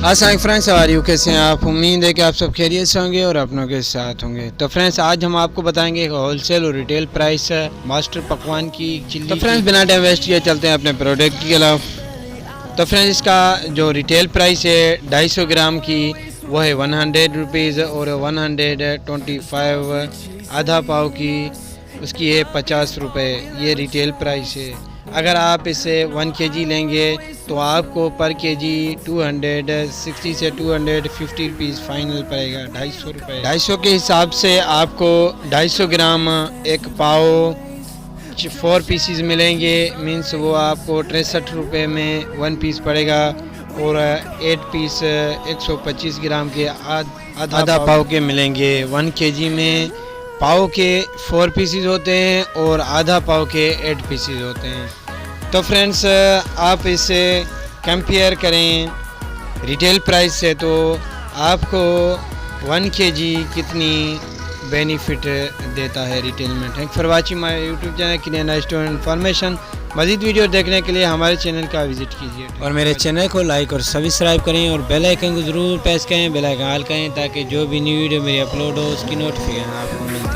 अस्सलाम फ्रेंड्स, हमारी कैसे हैं आप। उम्मीद है कि आप सब खैरियत से होंगे और अपनों के साथ होंगे। तो फ्रेंड्स, आज हम आपको बताएंगे होलसेल और रिटेल प्राइस मास्टर पकवान की चिल्ली। तो फ्रेंड्स, बिना टाइम वेस्ट किए चलते हैं अपने प्रोडक्ट के खिलाफ। तो फ्रेंड्स, इसका जो रिटेल प्राइस है 250 ग्राम की वो है 100 रुपीज़ और 125 आधा पाव की उसकी है 50 रुपये। ये रिटेल प्राइस है। अगर आप इसे 1 kg लेंगे तो आपको पर kg 260 से 250 रुपीज़ फाइनल पड़ेगा, 250 रुपये। 250 के हिसाब से आपको 250 ग्राम एक पाव 4 पीसीज मिलेंगे। मीन्स वो आपको 63 रुपये में 1 पीस पड़ेगा और 8 पीस 125 ग्राम के आधा पाव के मिलेंगे। 1 kg में पाव के 4 पीसीज होते हैं और आधा पाव के 8 पीसीज होते हैं। तो फ्रेंड्स, आप इसे कंपेयर करें रिटेल प्राइस से तो आपको 1 kg कितनी बेनिफिट देता है रिटेल में। Thank for watching my YouTube channel clear store information. मज़ीद वीडियो देखने के लिए हमारे चैनल का विजिट कीजिए और मेरे चैनल को लाइक और सब्सक्राइब करें और बेल आइकन को ज़रूर प्रेस करें, बेल आइकन ऑल करें ताकि जो भी न्यू वीडियो मेरी अपलोड हो उसकी नोटिफिकेशन आपको मिलती है।